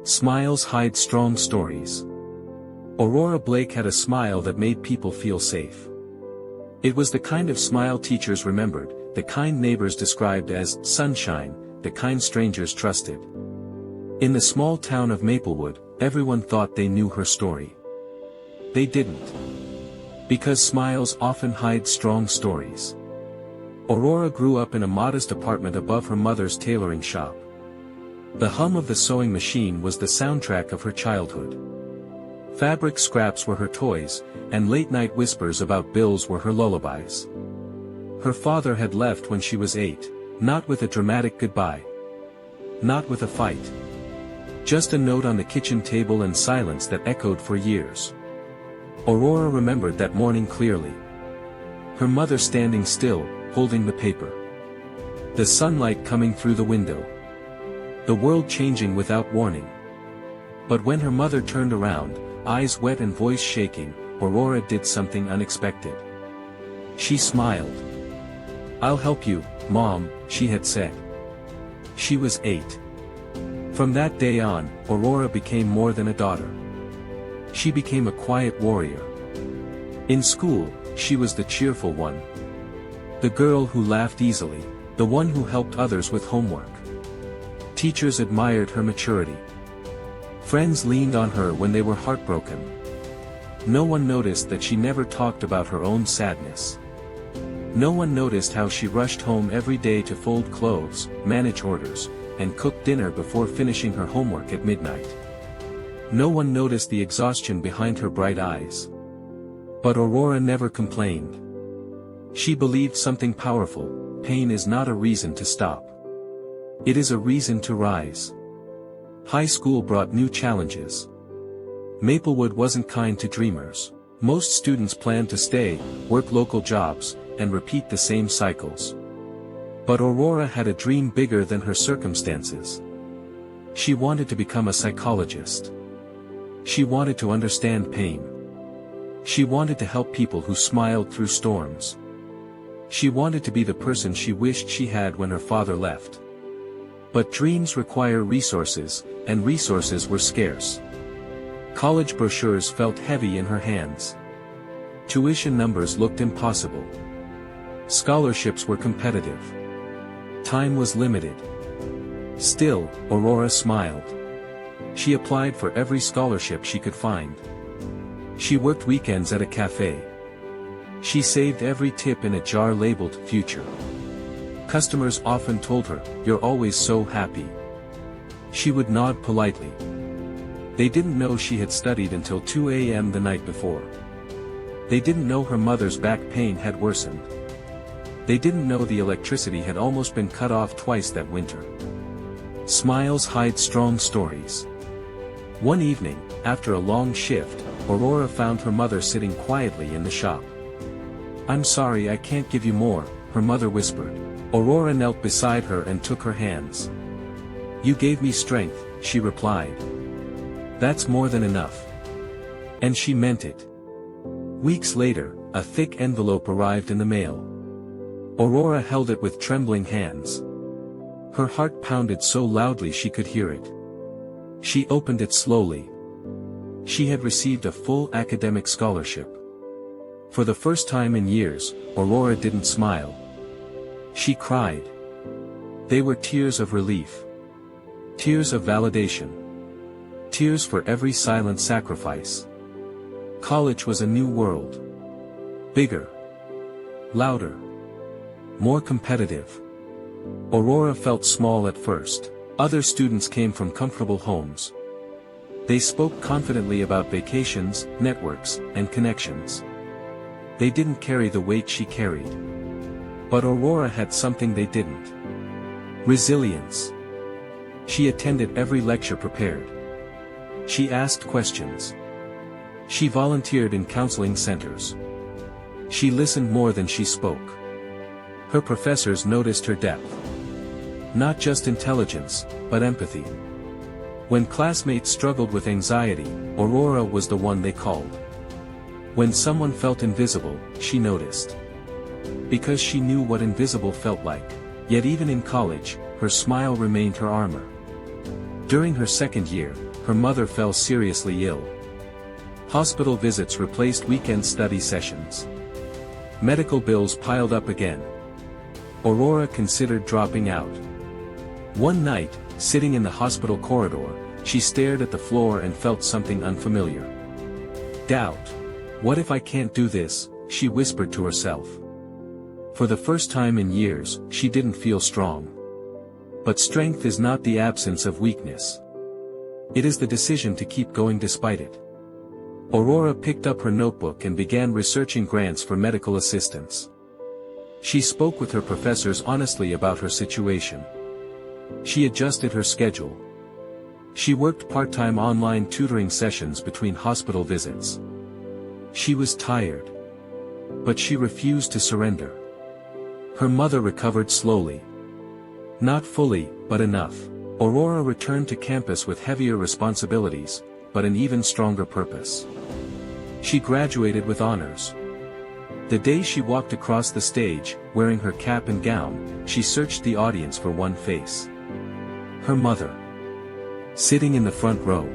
Smiles hide strong stories. Aurora Blake had a smile that made people feel safe. It was the kind of smile teachers remembered, the kind neighbors described as sunshine, the kind strangers trusted. In the small town of Maplewood, everyone thought they knew her story. They didn't. Because smiles often hide strong stories. Aurora grew up in a modest apartment above her mother's tailoring shop. The hum of the sewing machine was the soundtrack of her childhood. Fabric scraps were her toys, and late-night whispers about bills were her lullabies. Her father had left when she was 8, not with a dramatic goodbye. Not with a fight. Just a note on the kitchen table and silence that echoed for years. Aurora remembered that morning clearly. Her mother standing still, holding the paper. The sunlight coming through the window. The world changing without warning. But when her mother turned around, eyes wet and voice shaking, Aurora did something unexpected. She smiled. "I'll help you, Mom," she had said. She was 8. From that day on, Aurora became more than a daughter. She became a quiet warrior. In school, she was the cheerful one. The girl who laughed easily, the one who helped others with homework. Teachers admired her maturity. Friends leaned on her when they were heartbroken. No one noticed that she never talked about her own sadness. No one noticed how she rushed home every day to fold clothes, manage orders, and cook dinner before finishing her homework at midnight. No one noticed the exhaustion behind her bright eyes. But Aurora never complained. She believed something powerful: pain is not a reason to stop. It is a reason to rise. High school brought new challenges. Maplewood wasn't kind to dreamers. Most students planned to stay, work local jobs, and repeat the same cycles. But Aurora had a dream bigger than her circumstances. She wanted to become a psychologist. She wanted to understand pain. She wanted to help people who smiled through storms. She wanted to be the person she wished she had when her father left. But dreams require resources, and resources were scarce. College brochures felt heavy in her hands. Tuition numbers looked impossible. Scholarships were competitive. Time was limited. Still, Aurora smiled. She applied for every scholarship she could find. She worked weekends at a cafe. She saved every tip in a jar labeled "Future." Customers often told her, "You're always so happy." She would nod politely. They didn't know she had studied until 2 a.m. the night before. They didn't know her mother's back pain had worsened. They didn't know the electricity had almost been cut off twice that winter. Smiles hide strong stories. One evening, after a long shift, Aurora found her mother sitting quietly in the shop. "I'm sorry I can't give you more," her mother whispered. Aurora knelt beside her and took her hands. "You gave me strength," she replied. "That's more than enough." And she meant it. Weeks later, a thick envelope arrived in the mail. Aurora held it with trembling hands. Her heart pounded so loudly she could hear it. She opened it slowly. She had received a full academic scholarship. For the first time in years, Aurora didn't smile. She cried. They were tears of relief. Tears of validation. Tears for every silent sacrifice. College was a new world. Bigger. Louder. More competitive. Aurora felt small at first. Other students came from comfortable homes. They spoke confidently about vacations, networks, and connections. They didn't carry the weight she carried. But Aurora had something they didn't. Resilience. She attended every lecture prepared. She asked questions. She volunteered in counseling centers. She listened more than she spoke. Her professors noticed her depth. Not just intelligence, but empathy. When classmates struggled with anxiety, Aurora was the one they called. When someone felt invisible, she noticed. Because she knew what invisible felt like. Yet even in college, her smile remained her armor. During her second year, her mother fell seriously ill. Hospital visits replaced weekend study sessions. Medical bills piled up again. Aurora considered dropping out. One night, sitting in the hospital corridor, she stared at the floor and felt something unfamiliar. Doubt. What if I can't do this, she whispered to herself. For the first time in years, she didn't feel strong. But strength is not the absence of weakness. It is the decision to keep going despite it. Aurora picked up her notebook and began researching grants for medical assistance. She spoke with her professors honestly about her situation. She adjusted her schedule. She worked part-time online tutoring sessions between hospital visits. She was tired. But she refused to surrender. Her mother recovered slowly. Not fully, but enough. Aurora returned to campus with heavier responsibilities, but an even stronger purpose. She graduated with honors. The day she walked across the stage, wearing her cap and gown, she searched the audience for one face. Her mother. Sitting in the front row.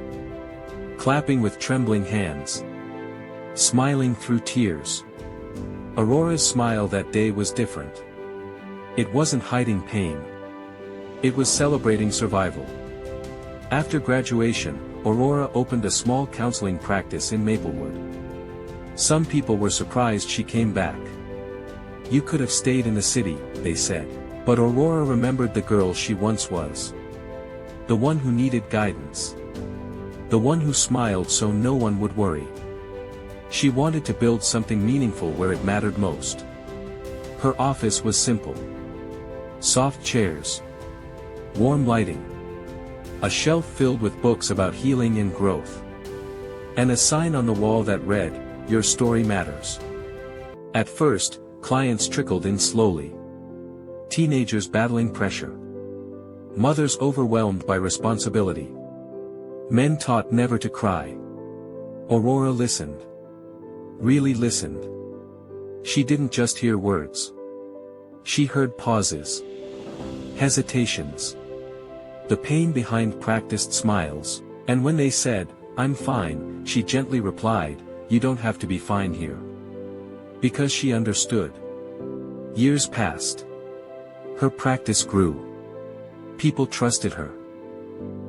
Clapping with trembling hands. Smiling through tears. Aurora's smile that day was different. It wasn't hiding pain. It was celebrating survival. After graduation, Aurora opened a small counseling practice in Maplewood. Some people were surprised she came back. You could have stayed in the city, they said. But Aurora remembered the girl she once was. The one who needed guidance. The one who smiled so no one would worry. She wanted to build something meaningful where it mattered most. Her office was simple. Soft chairs. Warm lighting. A shelf filled with books about healing and growth. And a sign on the wall that read, "Your story matters." At first, clients trickled in slowly. Teenagers battling pressure. Mothers overwhelmed by responsibility. Men taught never to cry. Aurora listened. Really listened. She didn't just hear words. She heard pauses. Hesitations. The pain behind practiced smiles, and when they said, "I'm fine," she gently replied, "You don't have to be fine here." Because she understood. Years passed. Her practice grew. People trusted her.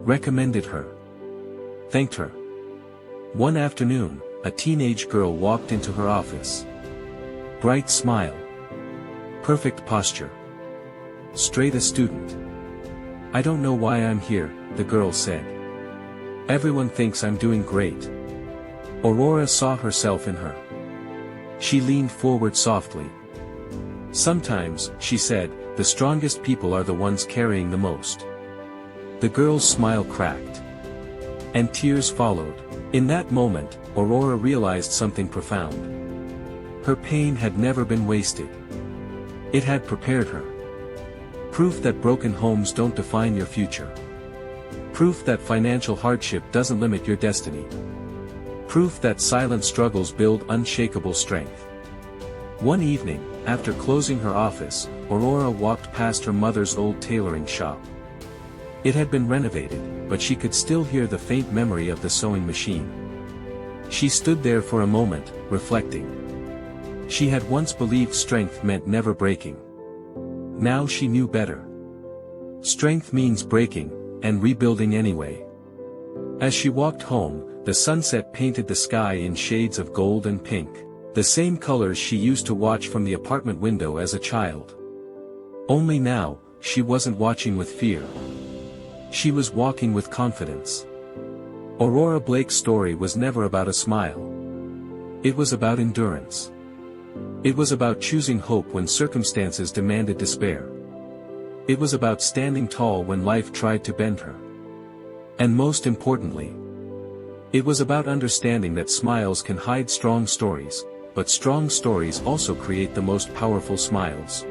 Recommended her. Thanked her. One afternoon, a teenage girl walked into her office. Bright smile. Perfect posture. Straight a student. "I don't know why I'm here," the girl said. "Everyone thinks I'm doing great." Aurora saw herself in her. She leaned forward softly. "Sometimes," she said, "the strongest people are the ones carrying the most." The girl's smile cracked. And tears followed. In that moment, Aurora realized something profound. Her pain had never been wasted. It had prepared her. Proof that broken homes don't define your future. Proof that financial hardship doesn't limit your destiny. Proof that silent struggles build unshakable strength. One evening, after closing her office, Aurora walked past her mother's old tailoring shop. It had been renovated, but she could still hear the faint memory of the sewing machine. She stood there for a moment, reflecting. She had once believed strength meant never breaking. Now she knew better. Strength means breaking, and rebuilding anyway. As she walked home, the sunset painted the sky in shades of gold and pink, the same colors she used to watch from the apartment window as a child. Only now, she wasn't watching with fear. She was walking with confidence. Aurora Blake's story was never about a smile. It was about endurance. It was about choosing hope when circumstances demanded despair. It was about standing tall when life tried to bend her. And most importantly, it was about understanding that smiles can hide strong stories, but strong stories also create the most powerful smiles.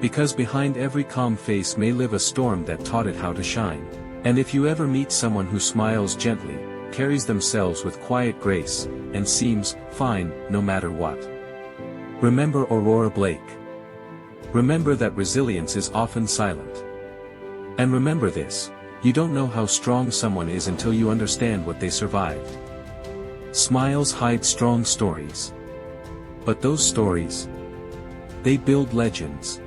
Because behind every calm face may live a storm that taught it how to shine. And if you ever meet someone who smiles gently, carries themselves with quiet grace, and seems fine no matter what, remember Aurora Blake. Remember that resilience is often silent. And remember this: You don't know how strong someone is until you understand what they survived. Smiles hide strong stories. But those stories, they build legends.